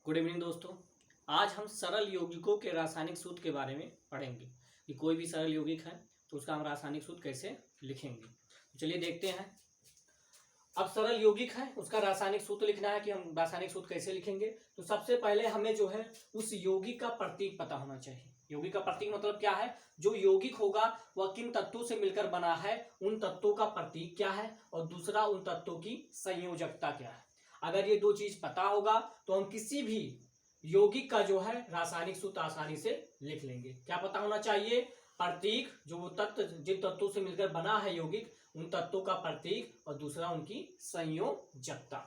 Good evening दोस्तों। आज हम सरल यौगिकों के रासायनिक सूत्र के बारे में पढ़ेंगे कि कोई भी सरल यौगिक है तो उसका हम रासायनिक सूत्र कैसे लिखेंगे। तो चलिए देखते हैं। अब सरल यौगिक है उसका रासायनिक सूत्र लिखना है कि हम रासायनिक सूत्र कैसे लिखेंगे। तो सबसे पहले हमें जो है उस यौगिक का प्रतीक पता होना चाहिए। यौगिक का प्रतीक मतलब क्या है, जो यौगिक होगा वह किन तत्वों से मिलकर बना है, उन तत्वों का प्रतीक क्या है, और दूसरा उन तत्वों की संयोजकता क्या है। अगर ये दो चीज पता होगा तो हम किसी भी यौगिक का जो है रासायनिक सूत्र आसानी से लिख लेंगे। क्या पता होना चाहिए, प्रतीक, जो वो तत्व जिन तत्वों से मिलकर बना है यौगिक उन तत्वों का प्रतीक, और दूसरा उनकी संयोजकता।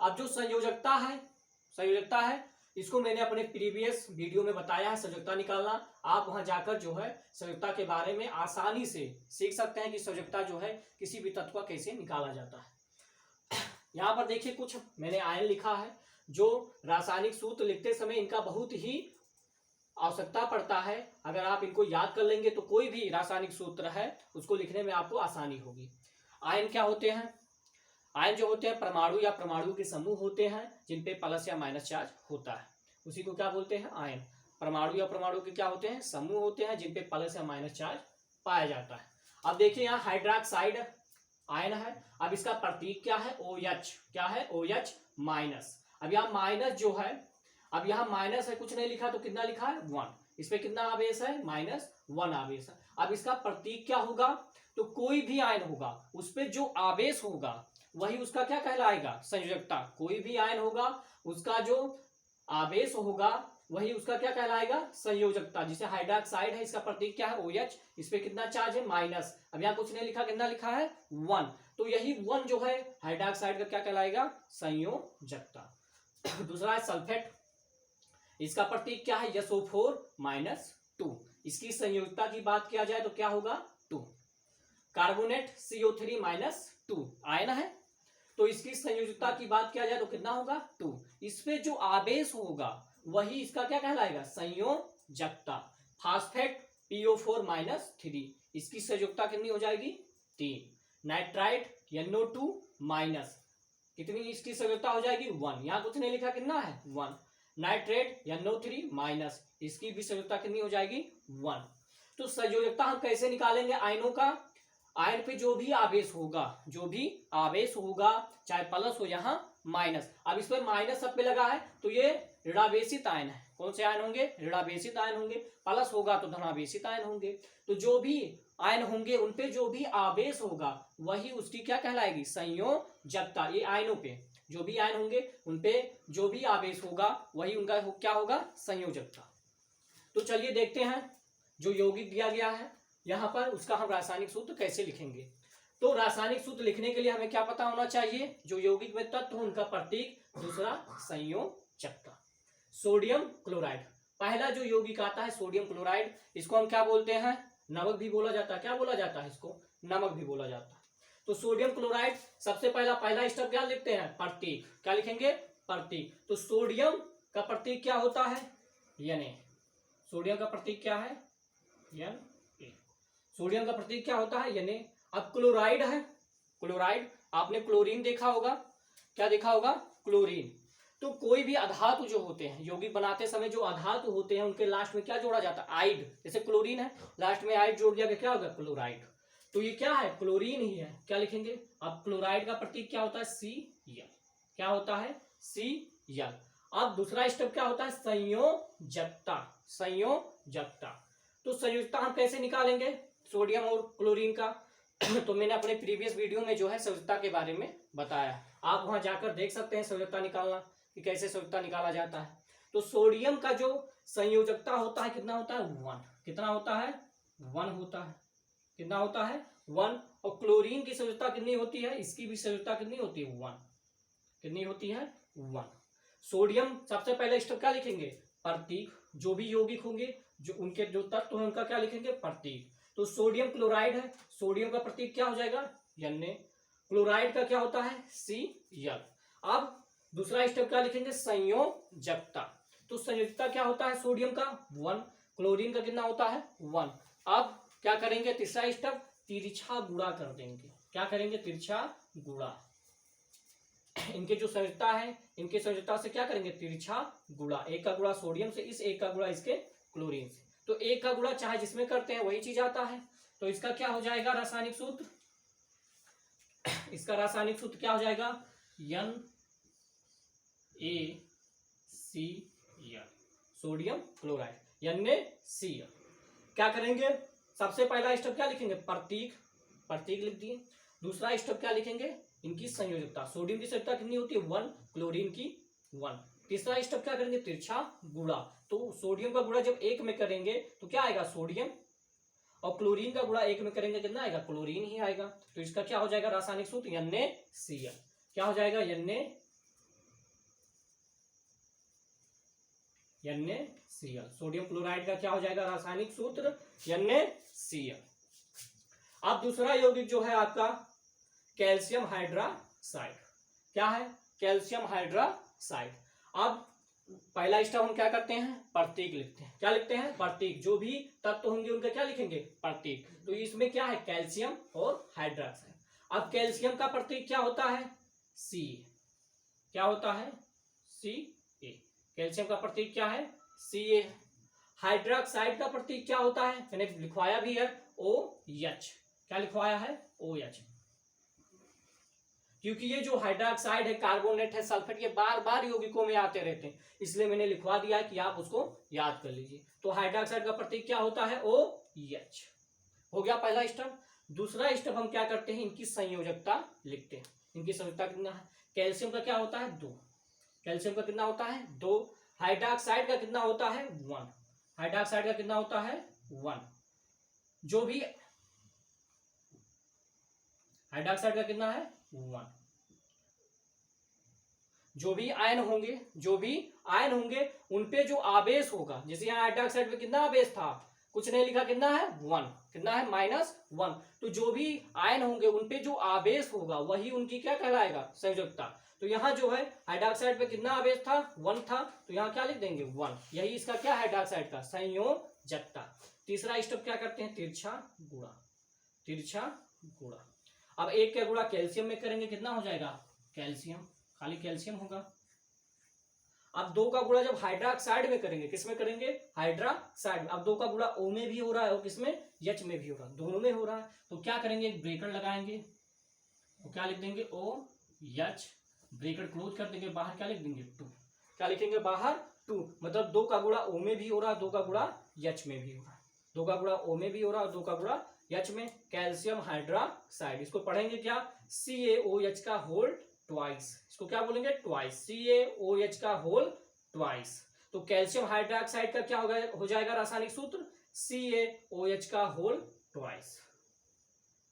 अब जो संयोजकता है इसको मैंने अपने प्रीवियस वीडियो में बताया है, संयोजकता निकालना। आप वहां जाकर जो है संयोजकता के बारे में आसानी से सीख सकते हैं कि संयोजकता जो है किसी भी तत्व का कैसे निकाला जाता है। यहाँ पर देखिए कुछ मैंने आयन लिखा है, जो रासायनिक सूत्र लिखते समय इनका बहुत ही आवश्यकता पड़ता है। अगर आप इनको याद कर लेंगे तो कोई भी रासायनिक सूत्र है उसको लिखने में आपको आसानी होगी। आयन क्या होते हैं? आयन जो होते हैं परमाणु या परमाणु के समूह होते हैं जिन पे प्लस या माइनस चार्ज होता है, उसी को क्या बोलते हैं, आयन। परमाणु या परमाणु के क्या होते हैं, समूह होते हैं जिन पे प्लस या माइनस चार्ज पाया जाता है। अब देखिए यहाँ हाइड्रोक्साइड आयन है। अब इसका प्रतीक क्या है, OH। क्या है, OH माइनस। अब यहाँ माइनस जो है, अब यहाँ माइनस है, कुछ नहीं लिखा तो कितना लिखा है, 1। इस पे कितना आवेश है, -1 आवेश है। अब इसका प्रतीक क्या होगा, तो कोई भी आयन होगा उस पे जो आवेश होगा वही उसका क्या कहलाएगा, संयोजकता। कोई भी आयन होगा उसका जो आवेश होगा वही उसका क्या कहलाएगा, संयोजकता। जिसे हाइड्रोक्साइड है इसका प्रतीक क्या है, OH। इस पे कितना चार्ज है, माइनस। अब यहाँ कुछ नहीं लिखा, कितना लिखा है, 1। तो यही 1 जो है हाइड्रोक्साइड का क्या कहलाएगा, संयोजकता। दूसरा है सल्फेट। इसका प्रतीक क्या है, SO4 -2। इसकी संयोजकता की बात किया जाए तो क्या होगा, 2। कार्बोनेट CO3 -2 आयन है, तो इसकी संयोजकता की बात किया जाए तो कितना होगा, 2। इस पे जो आवेश होगा वही इसका क्या कहलाएगा, संयोजकता। फास्फेट PO4 -3, इसकी संयोजकता कितनी हो जाएगी, 3। नाइट्राइट NO2 कितनी इसकी संयोजकता हो जाएगी, 1। यहाँ कुछ नहीं लिखा, कितना है, 1। नाइट्रेट NO3 इसकी भी संयोजकता कितनी हो जाएगी, 1। तो संयोजकता हम कैसे निकालेंगे आयनों का, आयन पे जो भी आवेश होगा चाहे प्लस हो यहाँ माइनस। अब इस पर माइनस सब पे लगा है तो ये ऋणावेशित आयन है। कौन से आयन होंगे, ऋणावेशित आयन होंगे। प्लस होगा तो धनावेशित आयन होंगे। तो जो भी आयन होंगे उनपे जो भी आवेश होगा वही उसकी क्या कहलाएगी, संयोजकता। ये आयनों पे जो भी आयन होंगे उनपे जो भी आवेश होगा वही उनका क्या होगा, संयोजकता। तो चलिए देखते हैं जो यौगिक दिया गया है यहाँ पर उसका हम रासायनिक सूत्र कैसे लिखेंगे। तो रासायनिक सूत्र लिखने के लिए हमें क्या पता होना चाहिए, जो यौगिक में तत्व उनका प्रतीक, दूसरा संयोजकता। सोडियम क्लोराइड पहला जो यौगिक आता है, सोडियम क्लोराइड। इसको हम क्या बोलते हैं, नमक भी बोला जाता है। क्या बोला जाता है, इसको नमक भी बोला जाता है। तो सोडियम क्लोराइड सबसे पहला स्टेप क्या लिखते हैं, प्रतीक। क्या लिखेंगे, प्रतीक। तो सोडियम का प्रतीक क्या होता है, Na। सोडियम का प्रतीक क्या है, Na। सोडियम का प्रतीक क्या होता है, Na। अब क्लोराइड है, क्लोराइड आपने क्लोरीन देखा होगा। क्या देखा होगा, क्लोरीन। तो कोई भी अधातु जो होते हैं, यौगिक बनाते समय जो अधातु होते हैं उनके लास्ट में क्या जोड़ा जाता है, आइड। जैसे क्लोरीन है, लास्ट में आइड जोड़ दिया गया, क्या होगा, क्लोराइड। तो ये क्या है, क्लोरीन ही है। क्या लिखेंगे, अब क्लोराइड का प्रतीक क्या होता है, Cl। क्या होता है, Cl। अब दूसरा स्टेप क्या होता है, संयोजकता। संयोजकता तो संयोजकता हम कैसे निकालेंगे सोडियम और क्लोरीन का तो मैंने अपने प्रीवियस वीडियो में जो है संयोजकता के बारे में बताया। आप वहां जाकर देख सकते हैं संयोजकता निकालना, कि कैसे संयोजकता निकाला जाता है। तो सोडियम का जो संयोजकता होता है कितना होता है, 1। कितना होता है, 1 होता है। कितना होता है, 1। और क्लोरीन की संयोजकता कितनी होती है, इसकी भी संयोजकता कितनी होती है, 1। कितनी होती है, 1। सोडियम सबसे पहले स्टेप क्या लिखेंगे, प्रतीक। जो भी यौगिक होंगे जो उनके जो तत्व हैं उनका क्या लिखेंगे, प्रतीक। तो सोडियम क्लोराइड है, सोडियम का प्रतीक क्या हो जाएगा, Na। क्लोराइड का क्या होता है, Cl। अब दूसरा स्टेप क्या लिखेंगे, संयोजकता। तो संयोजकता क्या होता है, सोडियम का 1, क्लोरीन का कितना होता है, 1। अब क्या करेंगे, तीसरा स्टेप, तिरछा गुणा कर देंगे। क्या करेंगे, तिरछा गुणा। इनके जो संयोजकता है, इनके संयोजकता से क्या करेंगे, तिरछा गुणा, एक का गुणा सोडियम से इस, एक का गुणा इसके क्लोरीन से। तो एक का गुणा चाहे जिसमें करते हैं वही चीज आता है। तो इसका क्या हो जाएगा रासायनिक सूत्र, इसका रासायनिक सूत्र क्या हो जाएगा, NaCl, सोडियम क्लोराइड, NaCl। क्या करेंगे, सबसे पहला स्टेप क्या लिखेंगे, प्रतीक, प्रतीक लिख दिए। दूसरा स्टेप क्या लिखेंगे, इनकी संयोजकता, सोडियम की संयोजकता कितनी होती है 1, क्लोरीन की 1। तीसरा स्टेप क्या करेंगे, तिरछा गुणा, तो सोडियम का गुणा जब एक में करेंगे तो क्या आएगा, सोडियम, और क्लोरीन का गुणा एक में करेंगे कितना आएगा, क्लोरीन ही आएगा। तो इसका क्या हो जाएगा रासायनिक सूत्र, NaCl। क्या हो जाएगा, NaCl। सोडियम क्लोराइड का क्या हो जाएगा रासायनिक सूत्र, NaCl। अब दूसरा यौगिक जो है आपका कैल्शियम हाइड्रोक्साइड, क्या है, कैल्शियम हाइड्रोक्साइड। अब पहला स्टेप हम क्या करते हैं, प्रतीक लिखते हैं। क्या लिखते हैं, प्रतीक, जो भी तत्व होंगे उनका क्या लिखेंगे, प्रतीक। तो इसमें क्या है, कैल्शियम और हाइड्रोक्साइड। अब कैल्शियम का प्रतीक क्या होता है, Ca। क्या होता है, Ca। कैल्शियम का प्रतीक क्या है, Ca। हाइड्रोक्साइड का प्रतीक क्या होता है, मैंने लिखवाया भी है, OH। क्या लिखवाया है, OH। क्योंकि ये जो हाइड्रोक्साइड है, कार्बोनेट है, सल्फेट, ये बार बार यौगिकों में आते रहते हैं, इसलिए मैंने लिखवा दिया है कि आप उसको याद कर लीजिए। तो हाइड्रोक्साइड का प्रतीक क्या होता है, OH। हो गया पहला स्टेप। दूसरा स्टेप हम क्या करते हैं, इनकी संयोजकता लिखते हैं। इनकी संयोजकता कितना है, कैल्शियम का क्या होता है 2, कैल्शियम का कितना होता है 2, हाइड्रोक्साइड का कितना होता है 1, हाइड्रोक्साइड का कितना होता है 1। जो भी हाइड्रोक्साइड का कितना है 1। जो भी आयन होंगे, जो भी आयन होंगे उनपे जो आवेश होगा, जैसे यहाँ हाइड्रोक्साइड पे कितना आवेश था, कुछ नहीं लिखा, कितना है 1, कितना है -1। तो जो भी आयन होंगे उनपे जो आवेश होगा वही उनकी क्या कहलाएगा, संयोजकता। तो यहाँ जो है हाइड्रोक्साइड पे कितना आवेश था 1 था, तो यहाँ क्या लिख देंगे 1, यही इसका क्या हाइड्रोक्साइड का संयोजकता। तीसरा स्टेप क्या करते हैं, तिरछा गुणा, तिरछा गुणा। अब एक का गुणा कैल्शियम में करेंगे, कितना हो जाएगा, कैल्शियम, खाली कैल्शियम होगा। अब 2 का गुणा जब हाइड्रोक्साइड में करेंगे, किसमें करेंगे, हाइड्रोक्साइड। अब 2 का गुणा O में भी हो रहा है और किसमें, H में भी हो रहा है, दोनों में हो रहा है। तो क्या करेंगे, एक ब्रेकेट लगाएंगे, तो क्या लिख देंगे OH, ब्रेकेट क्लोज कर देंगे, बाहर क्या लिख देंगे 2, क्या लिखेंगे बाहर 2। मतलब 2 का गुणा O में भी हो रहा है, 2 का गुणा H में भी हो रहा है, 2 का गुणा O में भी हो रहा है और 2 का गुणा H में, कैल्शियम हाइड्रोक्साइड। इसको पढ़ेंगे क्या, CaOH का होल ट्वाइस, इसको क्या बोलेंगे ट्वाइस, CaOH का होल ट्वाइस। तो कैल्शियम हाइड्रोक्साइड का क्या हो जाएगा रासायनिक सूत्र, CaOH का होल ट्वाइस,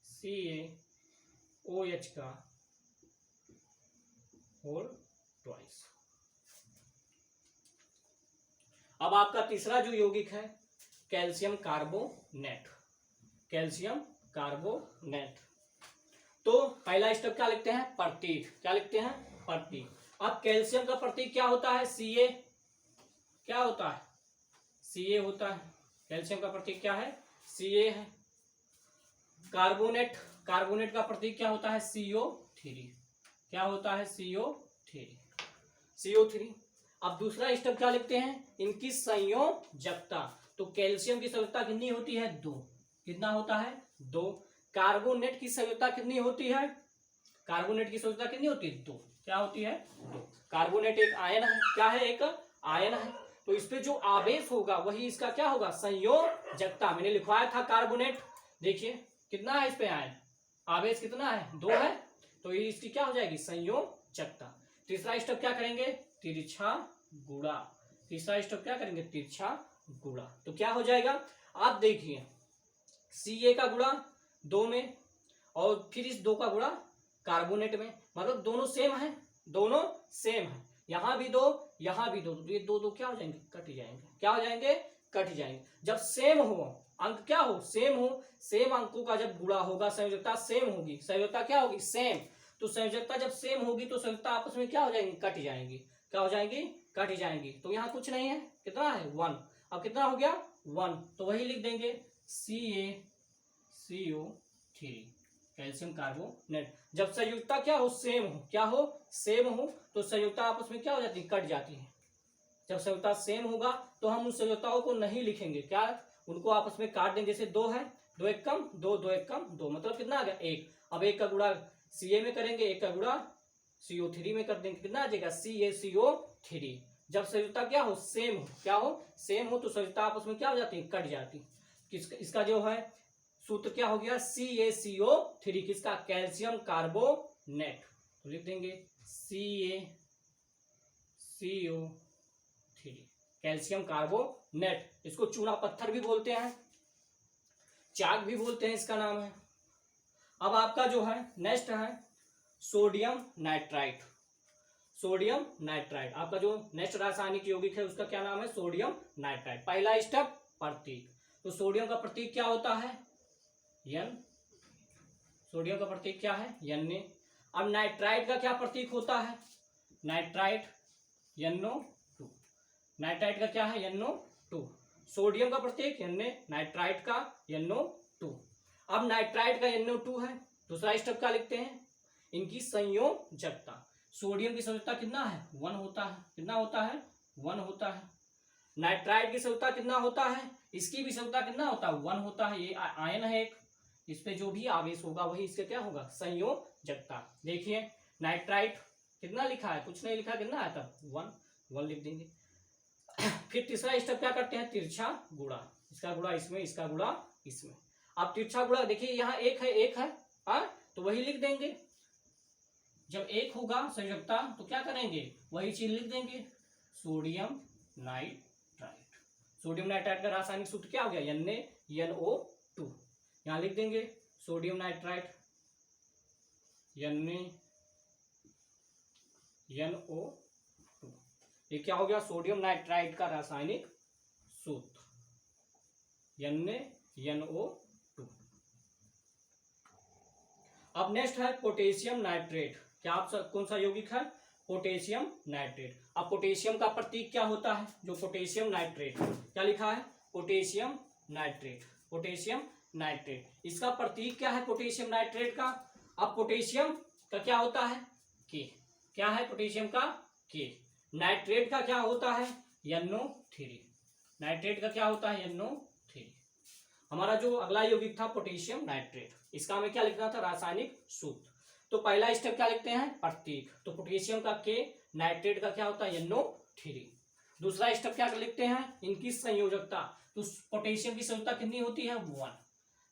CaOH का होल ट्वाइस। अब आपका तीसरा जो यौगिक है कैल्शियम कार्बोनेट, कैल्शियम कार्बोनेट। तो पहला स्टेप क्या लिखते हैं, प्रतीक, क्या लिखते हैं, प्रतीक। अब कैल्शियम का प्रतीक क्या होता है, Ca। क्या होता है, Ca होता है। कैल्शियम का प्रतीक क्या है, Ca है। कार्बोनेट, कार्बोनेट का प्रतीक क्या होता है, CO3। क्या होता है, CO3, CO3। अब दूसरा स्टेप क्या लिखते हैं, इनकी संयोजकता। तो कैल्शियम की संयोजकता कितनी होती है 2, कितना होता है 2। कार्बोनेट की संयोजकता कितनी होती है, कार्बोनेट की संयोजकता कितनी होती है 2, क्या होती है 2। कार्बोनेट एक आयन है, क्या है, एक आयन है। तो इस पे जो आवेश होगा वही इसका क्या होगा, संयोजकता। मैंने लिखवाया था कार्बोनेट, देखिए कितना है इस पे आयन, आवेश कितना है 2 है, तो ये इसकी क्या हो जाएगी संयोजकता। तीसरा स्टेप क्या करेंगे, तिरछा गुणा। तीसरा स्टेप क्या करेंगे, तिरछा गुणा। तो क्या हो जाएगा, आप देखिए Ca का गुणा 2 में और फिर इस 2 का गुणा कार्बोनेट में, मतलब दोनों सेम है, दोनों सेम है। यहाँ भी 2, यहाँ भी 2, तो ये 2 2 क्या हो जाएंगे, कट जाएंगे, क्या हो जाएंगे, कट जाएंगे। जब सेम हो, अंक क्या हो, सेम हो, सेम अंकों का जब गुणा होगा संयोजकता सेम होगी, संयोजकता क्या होगी सेम। तो संयोजकता जब सेम होगी तो संयोजकता आपस में क्या हो जाएंगी, कट जाएंगी, क्या हो जाएंगी, कट जाएंगी। तो यहाँ कुछ नहीं है, कितना है 1। अब कितना हो गया 1, तो वही लिख देंगे CaCO3, कैल्शियम कार्बोनेट। जब संयुक्ता क्या हो, सेम हो, क्या हो, सेम हो, तो संयुक्ता आपस में क्या हो जाती है, कट जाती है। जब संयुक्ता सेम होगा तो हम उन संयुक्ताओं को नहीं लिखेंगे, क्या, उनको आपस में काट देंगे। जैसे 2 है, 2 एक कम 2, 2 एक कम 2, मतलब कितना आ गया 1। अब 1 का गुणा Ca में करेंगे, 1 का गुणा CO3 में कर देंगे, कितना आ जाएगा CaCO3। जब संयुक्ता क्या हो, सेम हो, क्या हो, सेम हो, तो संयुक्ता आपस में क्या हो जाती है, कट जाती है। इसका जो है सूत्र क्या हो गया, CaCO3, किसका, कैल्शियम कार्बोनेट। तो लिख देंगे CaCO3, कैल्शियम कार्बोनेट। इसको चूना पत्थर भी बोलते हैं, चाक भी बोलते हैं, इसका नाम है। अब आपका जो है नेक्स्ट है सोडियम नाइट्राइट। सोडियम नाइट्राइट आपका जो नेक्स्ट रासायनिक यौगिक है उसका क्या नाम है, सोडियम नाइट्राइट। पहला स्टेप प्रतीक, तो सोडियम का प्रतीक क्या होता है, N। सोडियम का प्रतीक क्या है, Na। अब नाइट्राइट का क्या प्रतीक होता है, नाइट्राइट NO2। नाइट्राइट का क्या है, NO2। सोडियम का प्रतीक Na, नाइट्राइट का NO2। अब नाइट्राइट का NO2 है, दूसरा स्टेप क्या लिखते हैं, इनकी संयोजकता। सोडियम की संयोजकता कितना है, 1 होता है, कितना होता है, 1 होता है। नाइट्राइट की संयोजकता कितना होता है, इसकी भी संयोजकता कितना होता है, 1 होता है। ये आयन है एक, इस पे जो भी आवेश होगा वही इसका क्या होगा, संयोजकता। देखिए नाइट्राइट कितना लिखा है, कुछ नहीं लिखा, कितना आया था, 1 लिख देंगे। फिर तीसरा स्टेप क्या करते हैं, तिरछा गुणा, इसका गुणा इसमें, इसका गुणा इसमें। अब तिरछा गुणा देखिए यहाँ 1 है, 1 है, तो वही लिख देंगे। जब 1 होगा संयोजकता तो क्या करेंगे, वही चीज लिख देंगे, सोडियम नाइट्राइट। सोडियम नाइट्राइट का रासायनिक सूत्र क्या हो गया, NaNO2। यहां लिख देंगे सोडियम नाइट्राइट NaNO2। ये क्या हो गया, सोडियम नाइट्राइट का रासायनिक सूत्र NaNO2। अब नेक्स्ट है पोटेशियम नाइट्रेट। क्या आप कौन सा यौगिक है, पोटेशियम नाइट्रेट। अब पोटेशियम का प्रतीक क्या होता है, जो पोटेशियम नाइट्रेट, क्या लिखा है, पोटेशियम नाइट्रेट, पोटेशियम नाइट्रेट। इसका प्रतीक क्या है पोटेशियम नाइट्रेट का। अब पोटेशियम का क्या होता है, के, क्या है पोटेशियम का, के। नाइट्रेट का क्या होता है, NO3। नाइट्रेट का क्या होता है, NO3। हमारा जो अगला यौगिक था पोटेशियम नाइट्रेट, इसका हमें क्या लिखना था, रासायनिक सूत्र। तो पहला स्टेप क्या लिखते हैं, प्रतीक, तो पोटेशियम का के, नाइट्रेट का क्या होता है, NO3। दूसरा स्टेप क्या लिखते हैं, इनकी संयोजकता। तो पोटेशियम की संयोजकता कितनी होती है, 1।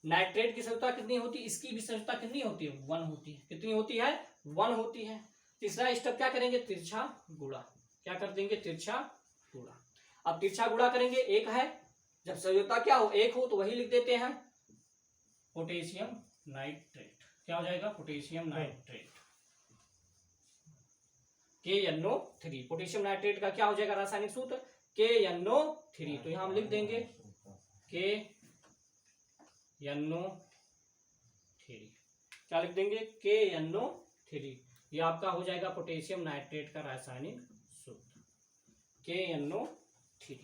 नाइट्रेट की संयोजकता कितनी होती है, इसकी भी संयोजकता कितनी होती है, 1 होती है। कितनी होती है, 1 होती है। तीसरा स्टेप क्या करेंगे, तिरछा गुणा, क्या कर देंगे, तिरछा गुणा। अब तिरछा गुणा करेंगे, 1 है, जब संयोजकता क्या हो, 1 हो, तो वही लिख देते हैं पोटेशियम नाइट्रेट। क्या हो जाएगा, potassium nitrate KNO3। Potassium nitrate का क्या हो जाएगा रासायनिक सूत्र, KNO3। तो यहां हम लिख देंगे KNO3, क्या लिख देंगे, KNO3। ये आपका हो जाएगा पोटेशियम नाइट्रेट का रासायनिक सूत्र KNO3।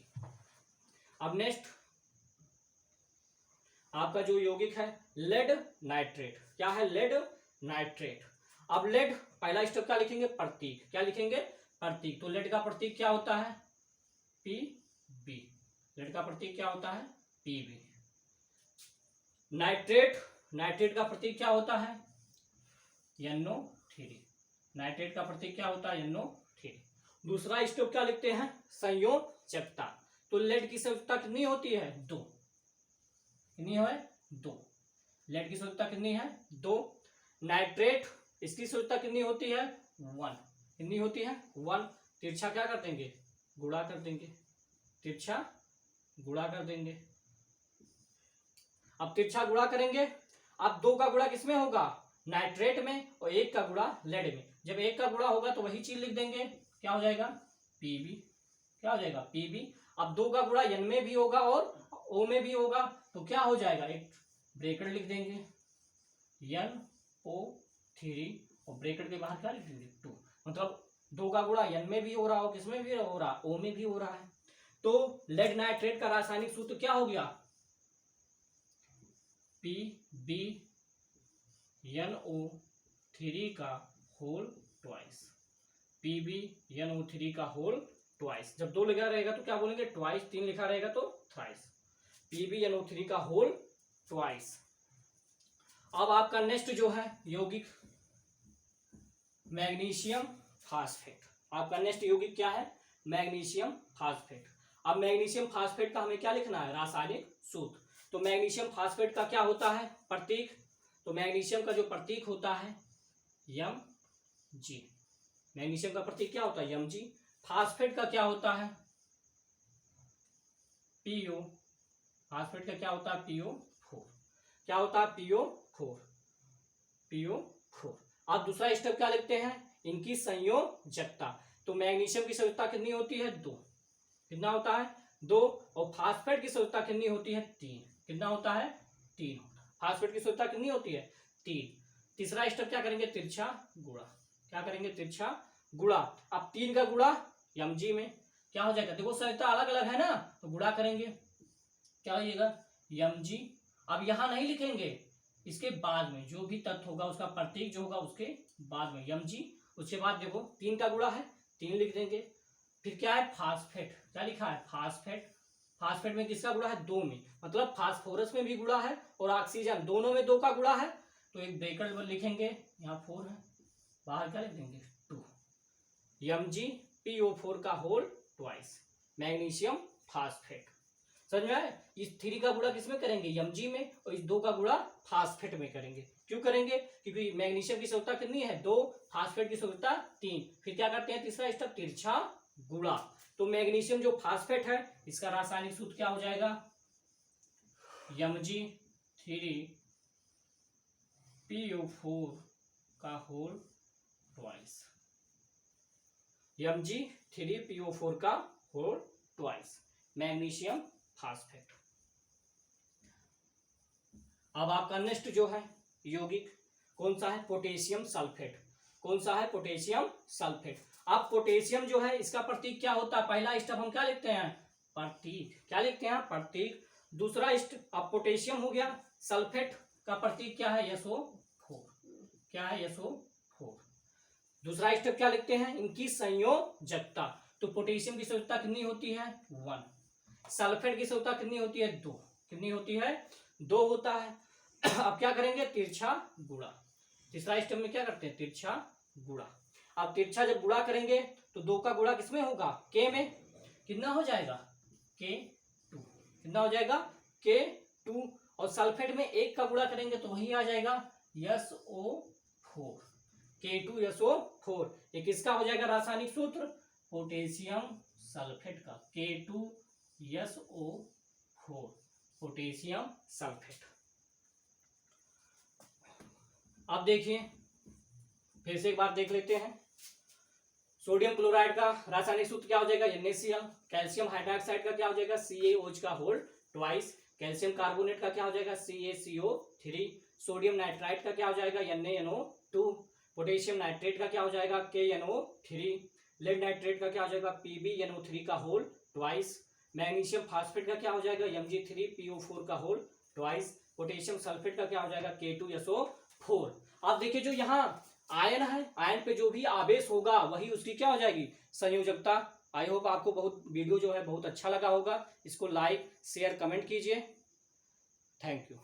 अब नेक्स्ट आपका जो यौगिक है लेड नाइट्रेट। क्या है, लेड नाइट्रेट। अब लेड पहला स्टेप क्या लिखेंगे, प्रतीक, क्या लिखेंगे, प्रतीक। तो लेड का प्रतीक क्या होता है, Pb। लेड का प्रतीक क्या होता है, Pb। नाइट्रेट, नाइट्रेट का प्रतीक क्या होता है, NO3। नाइट्रेट का प्रतीक क्या होता है, NO3। दूसरा स्टेप क्या लिखते हैं, संयोजकता। तो लेड की संयोजकता कितनी होती है, 2। कितनी है, 2। लेड की संयोजकता कितनी है, 2। नाइट्रेट, इसकी संयोजकता कितनी होती है, 1। कितनी होती है, 1। तिरछा क्या कर देंगे, गुणा कर देंगे, तिरछा गुणा कर देंगे। अब तिरछा गुणा करेंगे, अब 2 का गुणा किसमें होगा, नाइट्रेट में, और 1 का गुणा लेड में। जब 1 का गुणा होगा तो वही चीज लिख देंगे, क्या हो जाएगा, Pb। क्या हो जाएगा, Pb। अब 2 का गुणा N में भी होगा और O में भी होगा, तो क्या हो जाएगा, एक ब्रैकेट लिख देंगे NO3, और ब्रैकेट के बाहर क्या लिख देंगे, 2। मतलब 2 का गुणा N में भी हो रहा हो, किसमें भी हो रहा, O में भी हो रहा है। तो लेड नाइट्रेट का रासायनिक सूत्र क्या हो गया, PbNO3। NO3 का होल ट्वाइस, PbNO3 का होल ट्वाइस। जब 2 लिखा रहेगा तो क्या बोलेंगे ट्वाइस, 3 लिखा रहेगा तो थ्राइस, PbNO3 का होल ट्वाइस। अब आपका नेक्स्ट जो है यौगिक मैग्नीशियम फास्फेट। आपका नेक्स्ट यौगिक क्या है, मैग्नीशियम फास्फेट। अब मैग्नीशियम फास्फेट का हमें क्या लिखना है, रासायनिक सूत्र। तो मैग्नीशियम फास्फेट का क्या होता है प्रतीक, तो मैग्नीशियम का जो प्रतीक होता है Mg। मैग्नीशियम का प्रतीक क्या होता है Mg। फास्फेट का क्या होता है PO। फास्फेट का क्या होता है PO4। क्या होता है PO4। अब दूसरा स्टेप क्या लिखते हैं, इनकी संयोजकता। तो मैग्नीशियम की संयोजकता कितनी होती है 2, कितना होता है 2, और फास्फेट की संयोजकता कितनी होती है 3, कितना होता है 3। फास्फेट की संयोजकता कितनी होती है 3। तीसरा स्टेप क्या करेंगे, तिरछा गुणा। क्या करेंगे, तिरछा गुणा। अब 3 का गुणा Mg में क्या हो जाएगा, देखो संयोजकता अलग अलग है ना, तो गुणा करेंगे क्या होगा Mg। अब यहां नहीं लिखेंगे, इसके बाद में जो भी तत्व होगा उसका प्रतीक जो होगा उसके बाद में Mg। उसके बाद देखो 3 का गुणा है 3 लिख देंगे। फिर क्या है फास्फेट, क्या लिखा है फास्फेट। फास्फेट में किसका गुणा है 2 में, मतलब फास्फोरस में भी गुणा है और ऑक्सीजन दोनों में 2 का गुणा है। तो एक ब्रैकेट लिखेंगे, यहाँ 4 है, बाहर क्या लिख देंगे 2। MgPO4 का होल ट्वाइस, मैग्नीशियम फास्फेट। समझ में आया। इस 3 का गुणा किसमें करेंगे Mg में, और इस 2 का गुणा फास्फेट में करेंगे। क्यों करेंगे, क्योंकि मैग्नीशियम की संयोजकता कितनी है 2, फास्फेट की संयोजकता 3। फिर क्या करते हैं तीसरा स्टेप, तिरछा गुणा। तो मैग्नीशियम जो फास्फेट है इसका रासायनिक सूत्र क्या हो जाएगा Mg3PO4 का होल ट्वाइस, Mg3PO4 का होल ट्वाइस, मैग्नीशियम फास्फेट। अब आपका नेक्स्ट जो है यौगिक कौन सा है, पोटेशियम सल्फेट। कौन सा है, पोटेशियम सल्फेट। अब पोटेशियम जो है इसका प्रतीक क्या होता है, पहला स्टेप हम क्या लिखते हैं प्रतीक, क्या लिखते हैं प्रतीक। दूसरा स्टेप, अब पोटेशियम हो गया, सल्फेट का प्रतीक क्या है SO4, क्या है SO4। दूसरा स्टेप क्या लिखते हैं, इनकी संयोजकता। तो पोटेशियम की संयोजकता कितनी होती है 1, सल्फेट की संयोजकता कितनी होती है 2, कितनी होती है 2 होता है। अब क्या करेंगे, तिरछा गुणा। तीसरा स्टेप में क्या करते हैं, तिरछा गुणा। अब तिरछा जब गुणा करेंगे तो 2 का गुणा किसमें होगा, K में, कितना हो जाएगा K2, कितना हो जाएगा K2। और सल्फेट में 1 का गुणा करेंगे तो वही आ जाएगा SO4, K2SO4। ये किसका हो जाएगा रासायनिक सूत्र, पोटेशियम सल्फेट का, K2SO4, पोटेशियम सल्फेट। अब देखिए फिर से एक बार देख लेते हैं। सोडियम क्लोराइड का रासायनिक सूत्र क्या हो जाएगा NaCl। कैल्शियम हाइड्रोक्साइड का क्या हो जाएगा CaOH का होल ट्वाइस। कैल्शियम कार्बोनेट का क्या हो जाएगा CaCO3। सोडियम नाइट्राइट का क्या हो जाएगा NaNO2। पोटेशियम नाइट्रेट का क्या हो जाएगा KNO3। लेड नाइट्रेट का क्या हो जाएगा PbNO3 का होल ट्वाइस। मैग्नीशियम फास्फेट का क्या हो जाएगा Mg3PO4 का होल ट्वाइस। पोटेशियम सल्फेट का क्या हो जाएगा K2SO4। अब देखिए जो यहाँ आयन है, आयन पे जो भी आवेश होगा वही उसकी क्या हो जाएगी संयोजकता। आई होप आपको बहुत वीडियो जो है बहुत अच्छा लगा होगा। इसको लाइक शेयर कमेंट कीजिए। Thank you.